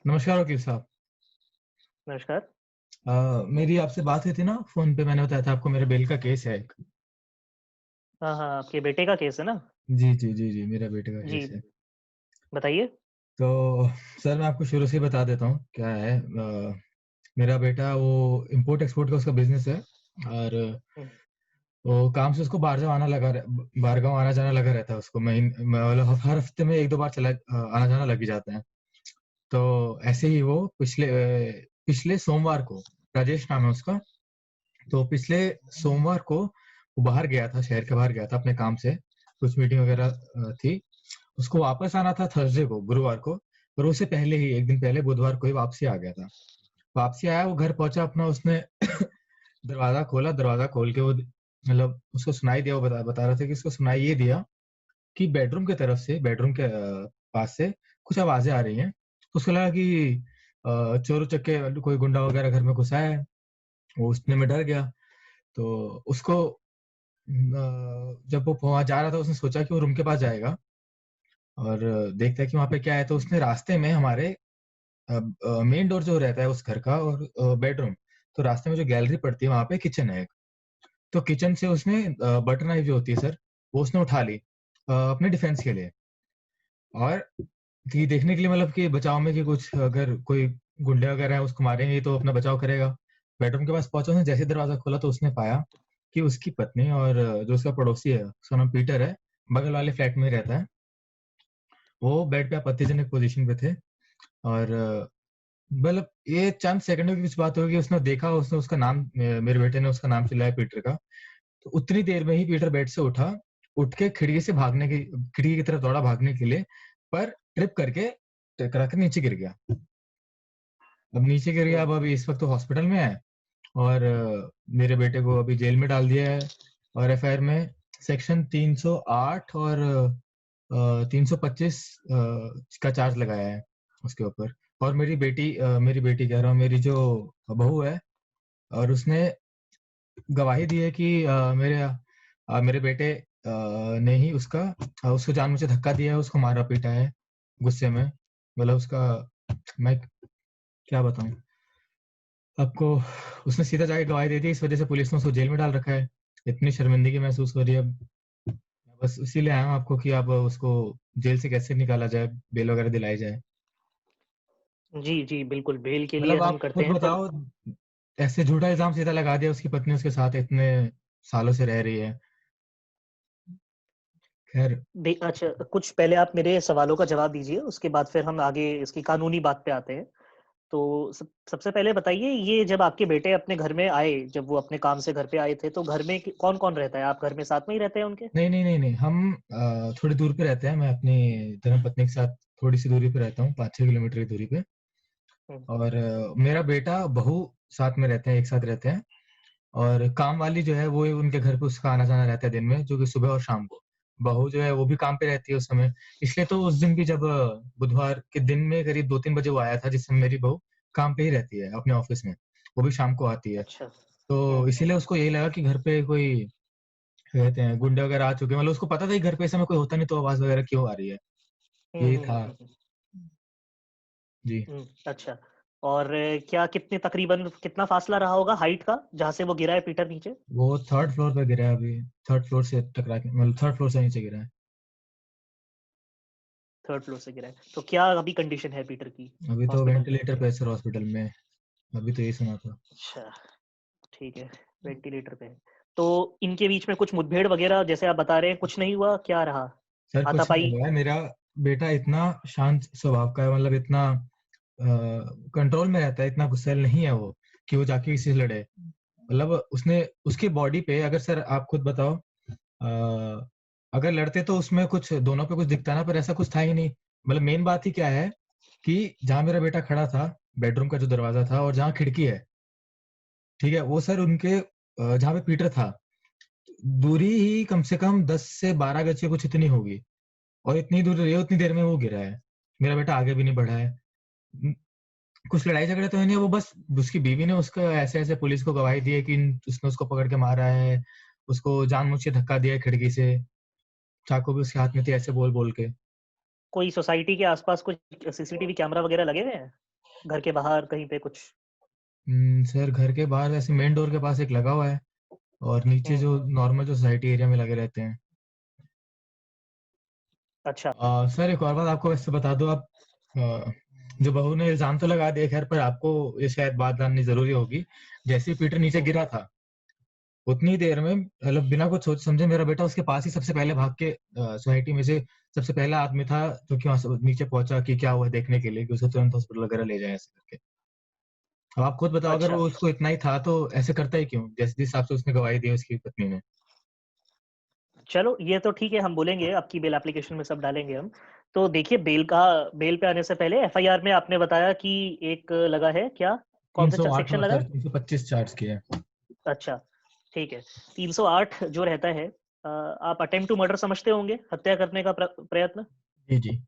नमस्कार वकील साहब। नमस्कार। मेरी आपसे बात हुई थी ना फ़ोन पे, मैंने बताया था आपको मेरे बेल का केस है एक। हाँ, हाँ, आपके बेटे का केस है ना? जी, जी, जी, जी, मेरे बेटे का जी, केस है। बताइए। तो सर मैं आपको शुरू से ही बता देता हूँ क्या है। मेरा बेटा वो इम्पोर्ट-एक्सपोर्ट का उसका बिज़नेस है और हुँ, वो काम से उसको बाहर गाँव आना-जाना लगा रहता है उसको। मतलब हर हफ्ते में 1-2 बार आना-जाना लग ही जाता है। तो ऐसे ही वो पिछले सोमवार को, राजेश नाम है उसका। तो पिछले सोमवार को वो बाहर गया था, शहर के बाहर गया था अपने काम से, कुछ मीटिंग वगैरह थी। उसको वापस आना था थर्सडे को, गुरुवार को, पर उससे पहले ही 1 दिन पहले बुधवार को ही वापसी आ गया था। वापसी आया, वो घर पहुँचा अपना, उसने दरवाज़ा खोला, दरवाज़ा खोल के वो मतलब उसको सुनाई दिया, वो बता रहा था कि उसको सुनाई ये दिया कि बेडरूम की तरफ से, बेडरूम के पास से कुछ आवाज़ें आ रही हैं। तो उसको लगा कि चोर-उचक्के कोई गुंडा वगैरह घर में घुसा है, वो सुनने में डर गया। तो उसको जब वो वहाँ जा रहा था, उसने सोचा कि वो रूम के पास जाएगा और देखता है कि वहाँ पे क्या है, तो उसने रास्ते में हमारे मेन डोर जो रहता है उस घर का और बेडरूम, तो रास्ते में जो गैलरी पड़ती है, वहाँ पे किचन है एक। तो किचन से उसने बटर नाइफ जो होती है सर, वो उसने उठा ली अपने डिफेंस के लिए और कि देखने के लिए, मतलब कि बचाव में, कि कुछ अगर कोई गुंडे वगैरह हैं उसको मारेंगे तो अपना बचाव करेगा। बेडरूम के पास पहुँचा, उसने जैसे ही दरवाज़ा खोला तो उसने पाया कि उसकी पत्नी और जो उसका पड़ोसी है, उसका नाम पीटर है, बगल वाले फ्लैट में ही रहता है। वो बेड पे आपत्तिजनक पोज़ीशन पे थे और मतलब ये चंद सेकंडों की कुछ बात होगी, उसने देखा, उसने उसका नाम मेरे बेटे ने उसका नाम चिल्लाया पीटर का। तो उतनी देर में ही पीटर बेड से उठा, उठ के खिड़की की तरफ दौड़ा भागने के लिए, पर ट्रिप करके टकरा के नीचे गिर गया। अब नीचे गिर गया, हुँ, अब अभी इस वक़्त तो हॉस्पिटल में है और मेरे बेटे को अभी जेल में डाल दिया है और एफआईआर में सेक्शन 308 और 325 का चार्ज लगाया है उसके ऊपर। और मेरी बेटी कह रहा हूँ, मेरी जो बहू है, और उसने गवाही दी है कि मेरे बेटे ने ही उसको जानबूझ के धक्का दिया है, उसको मारा-पीटा है गुस्से में। मतलब उसका मैं क्या बताऊँ आपको, उसने सीधा जाके गवाही दे दी, इस वज़ह से पुलिस ने उसको जेल में डाल रखा है। इतनी शर्मिंदगी महसूस हो रही है अब। बस इसीलिए आया हूँ आपको कि अब उसको जेल से कैसे निकाला जाए, बेल वगैरह दिलाई जाए। जी, जी, बिल्कुल, बेल के लिए मतलब हम आप करते खुद हैं पर बताओ, ऐसे झूठा इल्ज़ाम सीधा लगा दिया, उसकी पत्नी उसके साथ इतने सालों से रह रही है। ख़ैर अच्छा, कुछ पहले आप मेरे सवालों का जवाब दीजिए, उसके बाद फिर हम आगे इसकी कानूनी बात पे आते हैं। तो सबसे पहले बताइए ये जब आपके बेटे अपने घर में आए, जब वो अपने काम से घर पे आए थे, तो घर में क कौन-कौन रहता है? आप घर में साथ में ही रहते हैं उनके? नहीं, नहीं, नहीं, नहीं, हम थोड़ी दूर पे रहते हैं। मैं अपनी धर्मपत्नी के साथ थोड़ी-सी दूरी पे रहता हूँ, 5-6 किलोमीटर की दूरी पे। हुँ, और मेरा बेटा, बहू साथ में रहते हैं, एक साथ रहते हैं। और काम वाली जो है वो उनके घर पे उसका आना-जाना रहता है दिन में, जो कि सुबह और शाम को। बहू जो है वो भी काम पे रहती है उस समय। इसलिए तो उस दिन भी जब बुधवार के दिन में करीब 2-3 बजे वो आया था, जिस समय मेरी बहू काम पे ही रहती है अपने ऑफ़िस में। वो भी शाम को आती है। अच्छा। हुँ, तो हुँ, इसीलिए उसको यही लगा कि घर पे कोई, क्या कहते हैं, गुंडे वगैरह आ चुके हैं। मतलब उसको पता था कि घर पे इस समय कोई होता नहीं, तो आवाज़ वगैरह क्यों आ रही है। हुँ, यही हुँ, था। हुँ, हुँ, हुँ। जी। अच्छा। और क्या कितने तकरीबन कितना फ़ासला रहा होगा हाइट का, जहाँ से वो गिरा है पीटर नीचे? वो 3rd फ्लोर पे गिरा है अभी। 3rd फ्लोर से टकरा के, मतलब 3rd फ्लोर से नीचे गिरा है। 3rd फ्लोर से गिरा है। तो क्या अभी कंडीशन है पीटर की अभी तो हॉस्पिटल में? वेंटिलेटर पे है सर, हॉस्पिटल में। अभी तो यही सुना था। अच्छा, ठीक है, वेंटिलेटर पे है। तो इनके बीच में कुछ मुठभेड़ वग़ैरह जैसे आप बता रहे हैं, कुछ नहीं हुआ, क्या रहा? सर कुछ नहीं हाथापाई? हुआ है। मेरा बेटा इतना शांत स्वभाव का है, मतलब इतना कंट्रोल में रहता है, इतना गुस्सैल नहीं है वो कि वो जाके किसी से लड़े। मतलब उसने उसकी बॉडी पे, अगर सर आप खुद बताओ, अगर लड़ते तो उसमें कुछ दोनों पे कुछ दिखता ना, पर ऐसा कुछ था ही नहीं। मतलब मेन बात ही क्या है कि जहाँ मेरा बेटा खड़ा था, बेडरूम का जो दरवाज़ा था और जहाँ खिड़की है, ठीक है? वो सर उनके जहाँ पे पीटर था, दूरी ही कम से कम 10 से 12 गज की कुछ इतनी होगी और इतनी दूर रही है, उतनी देर में वो गिरा है। मेरा बेटा आगे भी नहीं बढ़ा है। उम, कुछ लड़ाई झगड़ा तो है नहीं, वो बस उसकी बीवी ने उसको ऐसे-ऐसे पुलिस को गवाही दी है कि उसने उसको पकड़ के मारा है, उसको जानबूझ के धक्का दिया है खिड़की से, चाकू भी उसके हाथ में थी, ऐसे बोल-बोल के। कोई सोसाइटी के आस-पास कुछ सीसीटीवी कैमरा वग़ैरह लगे हुए हैं? घर के बाहर कहीं पे कुछ? सर घर के बाहर वैसे मेन डोर के पास एक लगा हुआ है और नीचे हुँ, जो नॉर्मल जो सोसाइटी एरिया में लगे रहते हैं। अच्छा, सर एक और बात आपको वैसे बता दूं आप जो बहू ने इल्जाम तो लगा दिया खैर, पर आपको ये शायद बात जाननी जरूरी होगी। जैसे ही पीटर नीचे हुँ, गिरा था उतनी देर में मतलब बिना कुछ सोच समझे मेरा बेटा उसके पास ही सबसे पहले भाग के सोसाइटी में से सबसे पहला आदमी था जो कि वहां से नीचे पहुंचा कि क्या हुआ देखने के लिए कि उसको तुरंत हॉस्पिटल वगैरह ले जाए ऐसे करके। अब आप खुद बताओ अगर अच्छा। वो उसको इतना ही था तो ऐसे करता ही क्यों, जैसे जिस हिसाब से उसने गवाही दी उसकी पत्नी ने। चलो ये तो ठीक है, हम बोलेंगे आपकी बेल एप्लीकेशन में सब डालेंगे हम। तो देखिए बेल पे आने से पहले एफआईआर में आपने बताया कि एक लगा है क्या? कौन सा 308 सेक्शन में लगा सर है? 325 चार्ज किए हैं। अच्छा, ठीक है। 308 जो रहता है, आप अटेम्प्ट टू मर्डर समझते होंगे, हत्या करने का प्रयत्न? जी जी।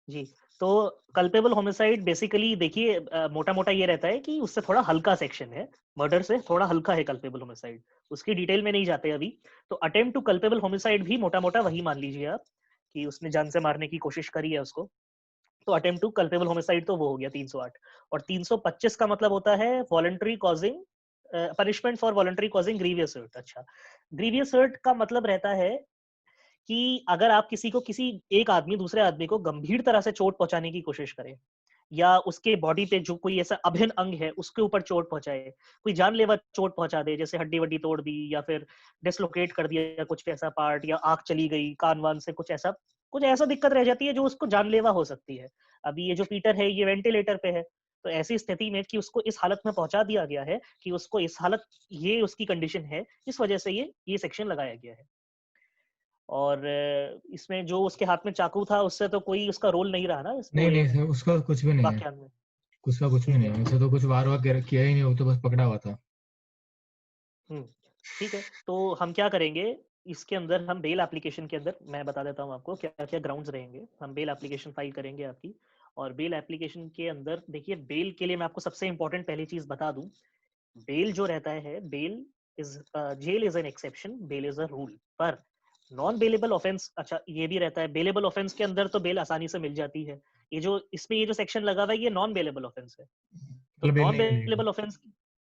जी, तो कल्पेबल होमिसाइड बेसिकली देखिए मोटा-मोटा ये रहता है कि उससे थोड़ा हल्का सेक्शन है, मर्डर से थोड़ा हल्का है कल्पेबल होमिसाइड। उसकी डिटेल में नहीं जाते अभी। तो अटेम्प्ट टू कल्पेबल होमिसाइड भी मोटा-मोटा वही मान लीजिए आप, कि उसने जान से मारने की कोशिश करी है उसको। तो अटेम्प्ट टू कल्पेबल होमिसाइड तो वो हो गया 308। और 325 का मतलब होता है voluntary causing punishment for voluntary causing grievous hurt. अच्छा, ग्रीवियस हर्ट का मतलब रहता है कि अगर आप किसी को किसी एक आदमी दूसरे आदमी को गंभीर तरह से चोट पहुंचाने की कोशिश करे, या उसके बॉडी पे जो कोई ऐसा अभिन्न अंग है उसके ऊपर चोट पहुंचाए, कोई जानलेवा चोट पहुंचा दे, जैसे हड्डी वड्डी तोड़ दी या फिर डिसलोकेट कर दिया या कुछ ऐसा पार्ट, या आंख चली गई, कान वान से कुछ ऐसा दिक्कत रह जाती है जो उसको जानलेवा हो सकती है। अभी ये जो पीटर है ये वेंटिलेटर पे है, तो ऐसी स्थिति में कि उसको इस हालत में पहुंचा दिया गया है कि उसको इस हालत, ये उसकी कंडीशन है, इस वजह से ये सेक्शन लगाया गया है। और इसमें जो उसके हाथ में चाकू था उससे तो कोई उसका रोल नहीं रहा ना इस नहीं पूरे नहीं सर उसका कुछ भी नहीं है। वाक्यांश में। उसका कुछ भी ठीक नहीं है। है, उसे तो कुछ वार वार किया ही नहीं, वो तो बस पकड़ा हुआ था। हुँ, ठीक है। तो हम क्या करेंगे, इसके अंदर हम बेल एप्लीकेशन के अंदर मैं बता देता हूँ आपको क्या-क्या ग्राउंड्स रहेंगे। हम बेल एप्लीकेशन फाइल करेंगे आपकी, और बेल एप्लीकेशन के अंदर देखिए बेल के लिए मैं आपको सबसे इम्पोर्टेंट पहली चीज़ बता दूँ, बेल जो रहता है, jail is an exception, bail is a rule. पर नॉन बेलेबल ऑफेंस, अच्छा ये भी रहता है, बेलेबल ऑफेंस के अंदर तो बेल आसानी से मिल जाती है। ये जो सेक्शन लगा हुआ है ये नॉन बेलेबल ऑफेंस है। तो मतलब बेल नॉन नहीं मिलेगी। बेलेबल ऑफेंस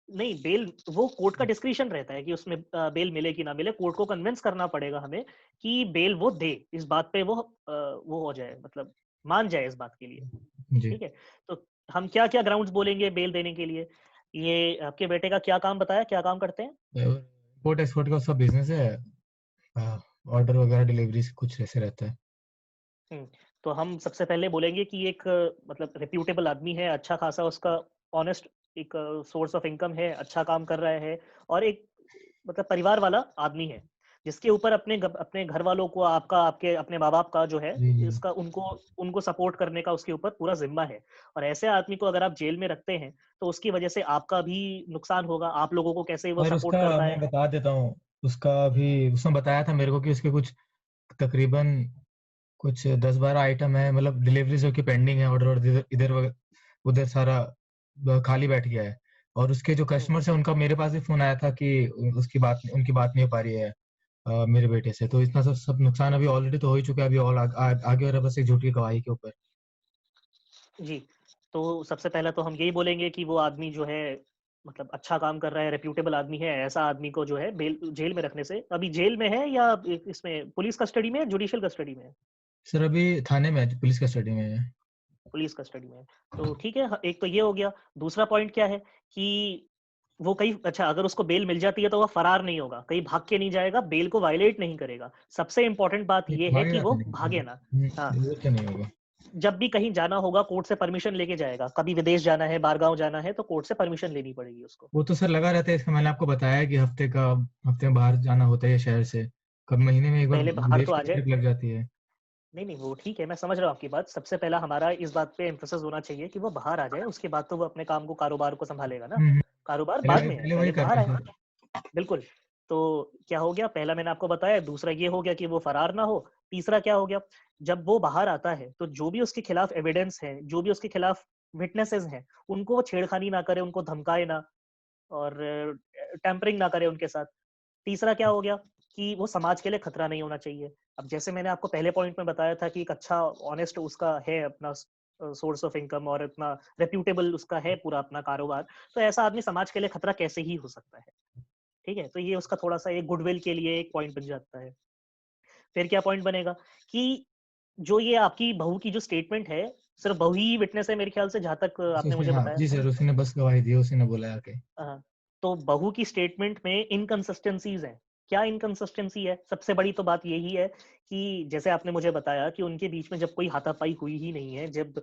नहीं, बेल वो कोर्ट का डिस्क्रिशन रहता है कि उसमें बेल मिले कि ना मिले, कोर्ट को कन्विंस करना पड़ेगा हमें कि बेल वो दे, इस बात पे वो हो जाए, मतलब मान जाए इस बात के लिए। जी। ठीक है? तो हम क्या-क्या ग्राउंड्स बोलेंगे बेल देने के लिए? ये आपके बेटे का क्या काम बताया, क्या काम करते हैं? इम्पोर्ट एक्सपोर्ट का उसका बिजनेस है। ऑर्डर वगैरह डिलीवरी से कुछ ऐसे रहता है। हुँ, तो हम सबसे पहले बोलेंगे कि एक मतलब रेप्यूटेबल आदमी है, अच्छा खासा उसका ऑनेस्ट एक सोर्स ऑफ इनकम है, अच्छा काम कर रहा है, और एक मतलब परिवार वाला आदमी है, जिसके ऊपर अपने घर वालों को, आपके अपने माँ-बाप का जो है, जी जी। इसका उनको उनको सपोर्ट करने का उसके ऊपर पूरा ज़िम्मा है। और ऐसे आदमी को अगर आप जेल में रखते हैं, तो उसकी वजह से आपका भी नुकसान होगा, आप लोगों को कैसे वो और सपोर्ट उसका कर मैं पाएगा। बता देता हूँ, उसका भी उसने बताया था मेरे को कि उसके कुछ तकरीबन कुछ 10-12 आइटम है, मतलब डिलीवरी जो कि पेंडिंग है, ऑर्डर और इधर इधर उधर सारा खाली बैठ गया है। और उसके जो हुँ, कस्टमर्स हैं उनका मेरे पास भी फोन आया था कि उनकी बात नहीं हो पा रही है मेरे बेटे से। तो इतना सब सब नुकसान अभी ऑलरेडी तो हो ही चुका है, अभी और आगे हो रहा है बस एक झूठी गवाही के ऊपर। जी। तो सबसे पहला तो हम यही बोलेंगे कि वो आदमी जो है मतलब अच्छा काम कर रहा है, रेप्यूटेबल आदमी है, ऐसा आदमी को जो है जेल में रखने से, अभी जेल में है या इसमें पुलिस कस्टडी में है, जुडिशियल कस्टडी में है? सर अभी थाने में है, पुलिस कस्टडी में है। पुलिस कस्टडी में है। तो ठीक है, एक तो ये हो गया। दूसरा पॉइंट क्या है कि वो कहीं, अच्छा अगर उसको बेल मिल जाती है तो वो फरार नहीं होगा, कहीं भाग के नहीं जाएगा, बेल को वायलेट नहीं करेगा। सबसे इम्पोर्टेंट बात नहीं ये है कि भागेगा तो वो नहीं। भागे ना। हाँ, वो तो नहीं होगा। जब भी कहीं जाना होगा कोर्ट से परमिशन लेके जाएगा। कभी विदेश जाना है, बाहर-गाँव जाना है तो कोर्ट से परमिशन लेनी पड़ेगी उसको। वो तो सर लगा रहता है, इसका मैंने आपको बताया कि हफ्ते में बाहर जाना होता है ये शहर से। कभी महीने में एक बार पहले बाहर विदेश तो की आ भी जाए। ट्रिप लग जाती है। नहीं, नहीं, वो ठीक है, मैं समझ रहा हूँ आपकी बात। सबसे पहला हमारा इस बात पे एम्फेसिस होना चाहिए कि वो बाहर आ जाए, उसके बाद तो वो अपने काम को, कारोबार को सँभालेगा ना। हम्म। कारोबार पहले बाद वही में है, पहले वही पहले कर बाहर रहे आए। हैं सर। बिल्कुल। तो क्या हो गया, पहला मैंने आपको बताया, दूसरा ये हो गया कि वो फरार ना हो। तीसरा क्या हो गया, जब वो बाहर आता है, तो जो भी उसके खिलाफ एविडेंस है, जो भी उसके खिलाफ विटनेसेस हैं, उनको वो छेड़खानी ना करे, उनको धमकाए ना, और टेम्परिंग ना करे उनके साथ। तीसरा क्या हो गया कि वो समाज के लिए खतरा नहीं होना चाहिए। अब जैसे मैंने आपको पहले पॉइंट में बताया था कि एक अच्छा ऑनेस्ट उसका है अपना सोर्स ऑफ इनकम और इतना रेप्यूटेबल उसका है पूरा अपना कारोबार, तो ऐसा आदमी समाज के लिए खतरा कैसे ही हो सकता है। ठीक है, तो ये उसका थोड़ा सा एक गुडविल के लिए एक पॉइंट बन जाता है। फिर क्या पॉइंट बनेगा कि जो ये आपकी बहू की जो स्टेटमेंट है, सिर्फ बहू ही विटनेस है मेरे ख्याल से, जहां तक आपने मुझे हाँ बताया। जी सर, उसी ने बस गवाही दी, उसी ने बोला आके। हाँ, तो बहू की स्टेटमेंट में इनकंसिस्टेंसीज हैं। क्या इनकंसिस्टेंसी है? सबसे बड़ी तो बात यही है कि जैसे आपने मुझे बताया कि उनके बीच में जब कोई हाथापाई हुई ही नहीं है, जब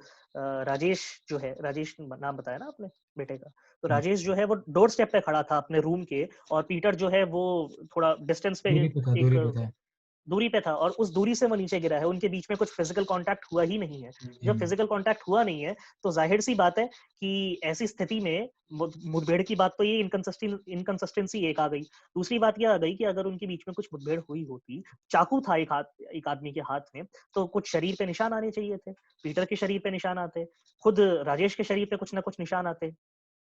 राजेश जो है, राजेश नाम बताया ना आपने बेटे का, तो हाँ, राजेश जो है वो डोर स्टेप पे खड़ा था अपने रूम के, और पीटर जो है वो थोड़ा डिस्टेंस पे दूरी पे था, एक दूरी पे था। दूरी पे था, और उस दूरी से वो नीचे गिरा है, उनके बीच में कुछ फिजिकल कांटेक्ट हुआ ही नहीं है। जी, जब फिजिकल कांटेक्ट हुआ नहीं है, तो जाहिर सी बात है कि ऐसी स्थिति में मुठभेड़ की बात तो ये इनकंसिस्टेंसी एक आ गई। दूसरी बात ये आ गई कि अगर उनके बीच में कुछ मुठभेड़ हुई होती, चाकू था एक आदमी के हाथ में, तो कुछ शरीर पे निशान आने चाहिए थे। पीटर के शरीर पे निशान आते, खुद राजेश के शरीर पे कुछ ना कुछ निशान आते, जी,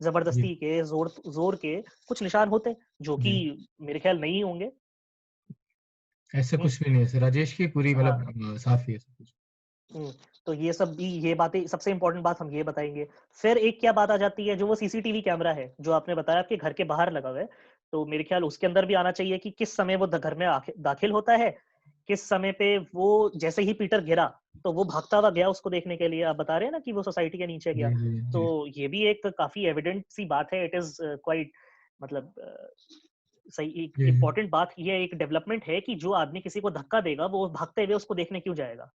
जबरदस्ती के, जोर जोर के कुछ निशान होते, जो कि जी। मेरे ख्याल नहीं होंगे। ऐसा हम्म, कुछ भी नहीं है सर, राजेश की पूरी हाँ। मतलब साफ ही है सब कुछ। हुँ, तो ये सब भी, ये बातें सबसे इम्पोर्टेंट बात हम ये बताएँगे। फिर एक क्या बात आ जाती है, जो वो सीसीटीवी कैमरा है, जो आपने बताया आपके घर के बाहर लगा हुआ है, तो मेरे ख्याल उसके अंदर भी आना चाहिए कि किस समय वो घर में दाखिल होता है, किस समय पे वो जैसे ही पीटर गिरा, तो वो भागता हुआ गया उसको देखने के लिए। आप बता रहे हैं ना कि वो सोसाइटी के नीचे गया, जी, जी, जी। तो ये भी एक काफ़ी एविडेंट सी बात है। इट इज़ क्वाइट, मतलब सही एक जी, इम्पोर्टेंट बात, ये एक डेवलपमेंट है कि जो आदमी किसी को धक्का देगा, वो भागते हुए उसको देखने क्यों जाएगा?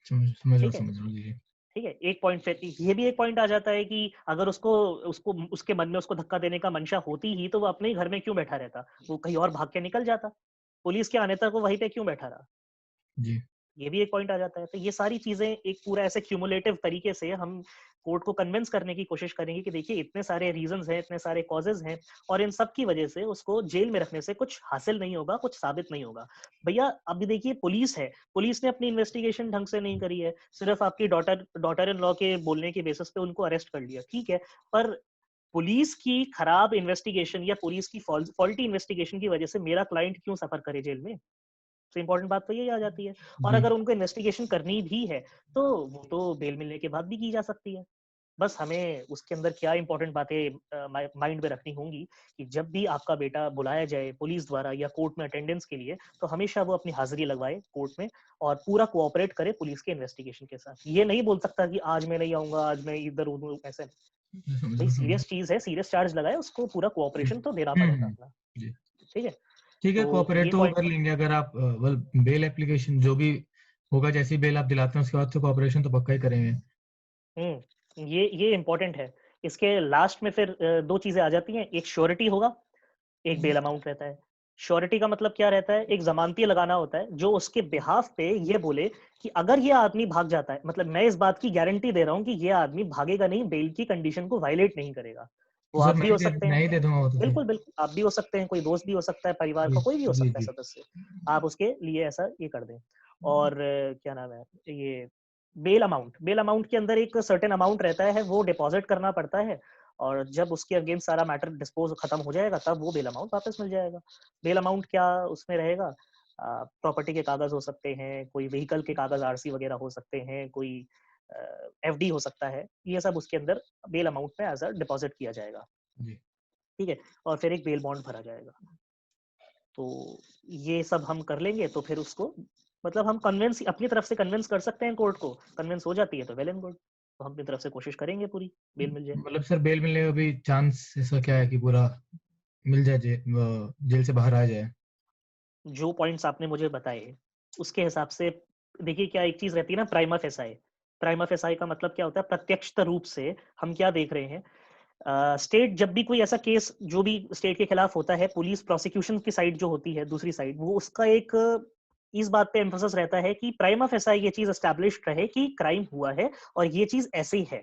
ठीक है? समझ रहा हूँ, जी, जी। ठीक है, एक पॉइंट फिर ये भी एक पॉइंट आ जाता है कि अगर उसको उसको उसके मन में उसको धक्का देने का मंशा होती ही, तो वो अपने ही घर में क्यों बैठा रहता? वो कहीं और भाग के निकल जाता। पुलिस के आने तक वो वहीं पे क्यों बैठा रहा? जी, ये भी एक पॉइंट आ जाता है। तो ये सारी चीज़ें एक पूरा ऐसे क्युमुलेटिव तरीके से हम कोर्ट को कन्विंस करने की कोशिश करेंगे कि देखिए इतने सारे रीज़न्स हैं, इतने सारे कॉजेज़ हैं, और इन सब की वजह से उसको जेल में रखने से कुछ हासिल नहीं होगा, कुछ साबित नहीं होगा। भैया अभी देखिए पुलिस है, पुलिस ने अपनी इन्वेस्टिगेशन ढंग से नहीं करी है, सिर्फ़ आपकी डॉटर इन लॉ के बोलने के बेसिस पे उनको अरेस्ट कर लिया, ठीक है। पर पुलिस की खराब इन्वेस्टिगेशन या पुलिस की फॉल्टी इन्वेस्टिगेशन की वजह से मेरा क्लाइंट क्यों सफ़र करे जेल में? सबसे इम्पोर्टेंट बात तो यही आ जाती है। और जी। अगर उनको इन्वेस्टिगेशन करनी भी है, तो वो तो बेल मिलने के बाद भी की जा सकती है। बस हमें उसके अंदर क्या इम्पोर्टेंट बातें माइंड में रखनी होंगी कि जब भी आपका बेटा बुलाया जाए पुलिस द्वारा या कोर्ट में अटेंडेंस के लिए, तो हमेशा वो अपनी हाज़िरी लगवाए कोर्ट में और पूरा कोऑपरेट करे पुलिस के इन्वेस्टिगेशन के साथ। ये नहीं बोल सकता कि आज मैं नहीं आऊँगा, आज मैं इधर हूँ, ऐसे नहीं। मैं समझ रहा भई हूँ, समझ रहा हूँ। सीरियस चीज़ है, सीरियस चार्ज लगाए, उसको पूरा जी। कोऑपरेशन तो देना हुँ, पड़ेगा हुँ। अपना। जी। ठीक है? ठीक है, तो कोऑपरेट ये तो वो पॉइंट कर लेंगे अगर आप वेल बेल एप्लीकेशन जो भी होगा, जैसी बेल आप दिलाते हैं उसके बाद तो कोऑपरेशन तो पक्का ही करेंगे। हुँ, ये इम्पोर्टेंट है। इसके लास्ट में फिर 2 चीज़ें आ जाती हैं, एक श्योरिटी होगा, एक बेल अमाउंट रहता है। श्योरिटी का मतलब क्या रहता है? एक ज़मानती लगाना होता है, जो उसके बिहाफ़ पे ये बोले कि अगर ये आदमी भाग जाता है, मतलब मैं इस बात की गारंटी दे रहा हूँ कि ये आदमी भागेगा नहीं, बेल की कंडीशन को वायलेट नहीं करेगा। वो तो सर आप भी हो सकते हैं। मैं ही दे दूँगा वो तो फिर। बिल्कुल, बिल्कुल, आप भी हो सकते हैं, कोई दोस्त भी हो सकता है, परिवार जी, का कोई भी हो जी, सकता है जी। सदस्य। आप उसके लिए ऐसा ये कर दें। और क्या नाम है, ये बेल अमाउंट के अंदर एक सर्टेन अमाउंट रहता है, वो डिपॉज़िट करना पड़ता है, और जब उसके अगेंस्ट सारा मैटर डिस्पोज़ खत्म हो जाएगा, तब वो बेल अमाउंट वापस मिल जाएगा। बेल अमाउंट क्या उसमें रहेगा? प्रॉपर्टी के कागज़ हो सकते हैं, कोई व्हीकल के कागज़ आरसी वगैरह हो सकते हैं, कोई एफडी हो सकता है। ये सब उसके अंदर बेल अमाउंट में एज़ अ डिपॉज़िट किया जाएगा। जी। ठीक है? और फिर एक बेल बॉन्ड भरा जाएगा। तो ये सब हम कर लेंगे, तो फिर उसको, मतलब हम कन्विंस अपनी तरफ से कन्विंस कर सकते हैं कोर्ट को। कन्विंस हो जाती है तो वेल एंड गुड। तो हम अपनी तरफ से कोशिश करेंगे पूरी, बेल मिल जाए। मतलब सर बेल मिलने का भी चांस ऐसा क्या है कि पूरा मिल जाए, जेल से बाहर आ जाए? जो पॉइंट्स आपने मुझे बताए, उसके हिसाब से देखिए क्या एक चीज़ रहती है ना, प्राइमा फेसाई। प्राइमा फेसाई का मतलब क्या होता है? प्रत्यक्ष रूप से हम क्या देख रहे हैं? स्टेट जब भी कोई ऐसा केस जो भी स्टेट के खिलाफ होता है, पुलिस प्रोसिक्यूशन की साइड जो होती है, दूसरी साइड, वो उसका एक इस बात पे एम्फेसिस रहता है कि प्राइमा फेसाई ये चीज़ एस्टेब्लिश्ड रहे कि क्राइम हुआ है और ये चीज़ ऐसे ही है।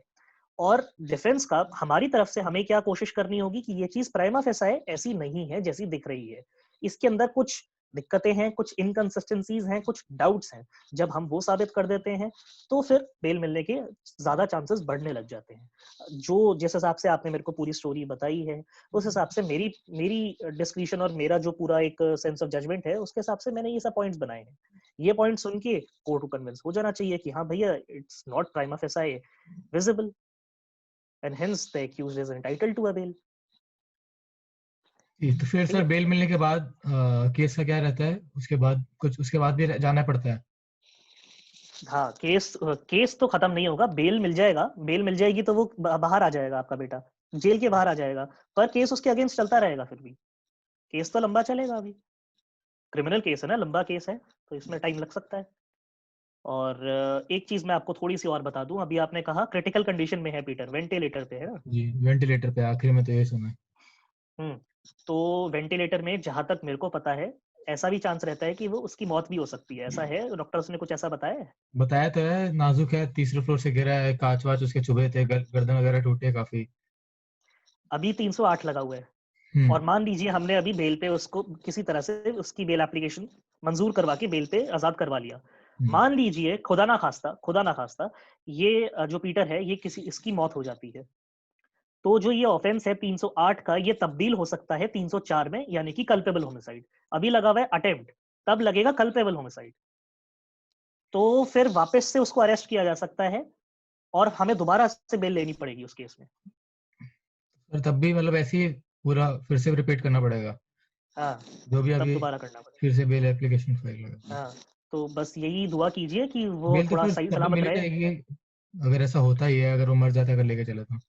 और डिफेंस का हमारी तरफ से हमें क्या कोशिश करनी होगी कि ये चीज़ प्राइमा फेसाई ऐसी नहीं है जैसी दिख रही है। इसके अंदर कुछ दिक्कतें हैं, कुछ इनकंसिस्टेंसीज हैं, कुछ डाउट्स हैं। जब हम वो साबित कर देते हैं, तो फिर बेल मिलने के ज़्यादा चांसेस बढ़ने लग जाते हैं। जो जिस हिसाब से आपने मेरे को पूरी स्टोरी बताई है, उस हिसाब से मेरी मेरी डिस्क्रिशन और मेरा जो पूरा एक सेंस ऑफ जजमेंट है, उसके हिसाब से मैंने ये सब पॉइंट्स बनाए हैं। ये पॉइंट सुन के कोर्ट को कन्विंस हो जाना चाहिए कि हाँ भैया, it's not prima facie visible and hence the accused is entitled to a bail. जी, तो फिर ठीक सर है? बेल मिलने के बाद केस का क्या रहता है? उसके बाद कुछ उसके बाद भी जाना पड़ता है? हाँ, केस तो खत्म नहीं होगा, बेल मिल जाएगा, बेल मिल जाएगी तो वो बाहर आ जाएगा आपका बेटा, जेल के बाहर आ जाएगा, पर केस उसके अगेंस्ट चलता रहेगा फिर भी। केस तो लंबा चलेगा अभी, क्रिमिनल केस है ना, लंबा केस है, तो इसमें टाइम लग सकता है। और एक चीज मैं आपको थोड़ी सी और बता दूं, अभी आपने कहा क्रिटिकल कंडीशन में है पीटर, वेंटिलेटर पे है ना। जी, वेंटिलेटर पे आखिर में तो ये सुना है। हम्म। तो वेंटिलेटर में जहां तक मेरे को पता है, ऐसा भी चांस रहता है कि वो उसकी मौत भी हो सकती है। ऐसा है, डॉक्टर्स ने कुछ ऐसा बताया है? बताया तो है, नाजुक है, तीसरे फ्लोर से गिरा है, कांच वाच उसके चुभे थे, गर्दन वगैरह टूटे काफी। अभी 308 लगा हुआ है, हम्म। और मान लीजिए हमने अभी बेल पे उसको किसी तरह से उसकी बेल एप्लीकेशन मंजूर करवा के बेल पे आजाद करवा लिया। हम्म। मान लीजिए खुदा ना खास्ता ये जो पीटर है, ये किसी इसकी मौत हो जाती है, तो जो ये ऑफेंस है 308 का, ये तब्दील हो सकता है 304 में, यानी कि कल्पेबल होमिसाइड। अभी लगा हुआ है अटेम्प्ट, तब लगेगा कल्पेबल होमिसाइड। तो फिर वापस से उसको अरेस्ट किया जा सकता है, और हमें दोबारा से बेल लेनी पड़ेगी उस केस में। पर तब भी मतलब ऐसे ही पूरा फिर से रिपीट करना पड़ेगा, हाँ, जो भी तब अभी दोबारा करना पड़ेगा। फिर से बेल एप्लीकेशन फाइल लगा। हाँ, तो बस यही दुआ कीजिए कि वो बेल तो थोड़ा फिर सही तब भी सलामत मिल ही रहे। जाएगी, अगर ऐसा होता ही है, अगर वो मर जाता है अगर लेके चले तो।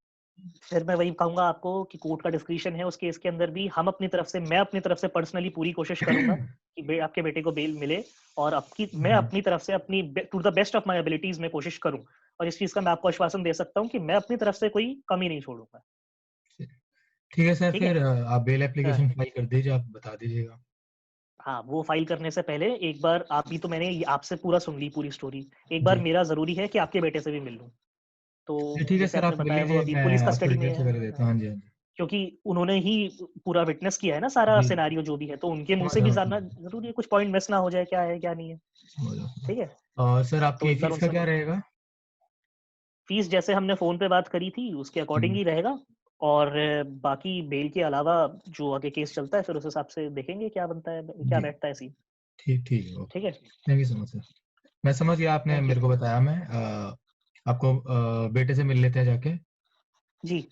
फिर मैं वही कहूंगा आपको कि कोर्ट का डिस्क्रिशन है उस केस के अंदर भी। हम अपनी तरफ से, मैं अपनी तरफ से पर्सनली पूरी कोशिश करूंगा कि आपके बेटे को बेल मिले, और मैं हम्म। अपनी तरफ से अपनी to the best of my abilities में कोशिश करूं। और इस चीज का मैं आपको आश्वासन दे सकता हूँ कि मैं अपनी तरफ से कोई कमी नहीं छोड़ूंगा। ठीक है सर, ठीक है? फिर आप बेल हाँ, एप्लीकेशन फाइल कर दीजिए, आप बता दीजिएगा। हाँ, वो फाइल करने से पहले एक बार, आप भी तो, मैंने आपसे पूरा सुन ली पूरी स्टोरी, एक बार जी। मेरा जरूरी है कि आपके बेटे से भी मिल लूं। जी, तो ठीक है जैसे सर, आपने आप मिल बताया वो लीजिए, अभी मैं पुलिस आपको कस्टडी में डिटेल से कर देता है, हूँ। हाँ जी, हाँ जी। क्योंकि उन्होंने ही पूरा विटनेस किया है ना सारा जी, सिनेरियो जो भी है, तो उनके मुंह समझ से रहा भी हूँ, जानना समझ जरूरी है, कुछ पॉइंट मिस ना हो जाए, क्या है क्या नहीं है। समझ रहा हूँ। ठीक है? और सर तो आपकी एक बार फीस का उनसे, क्या रहेगा? फीस जैसे हमने फोन पे बात करी थी उसके अकॉर्डिंग जी, ही रहेगा। और बाकी बेल के अलावा जो आगे केस चलता है, फिर उस हिसाब से देखेंगे क्या बनता है, क्या जी, बैठता है सीन। ठीक ठीक है, ठीक ओके। है? Thank you so much sir. मैं समझ गया, आपने थैंक यू। मेरे को बताया, मैं आपको बेटे से मिल लेते हैं जाके, जी।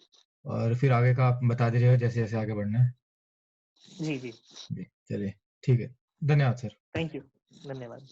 और फिर आगे का आप बता दीजिएगा जैसे जैसे आगे बढ़ना है। जी। जी। जी, चलिए, ठीक है। धन्यवाद सर। Thank you. धन्यवाद।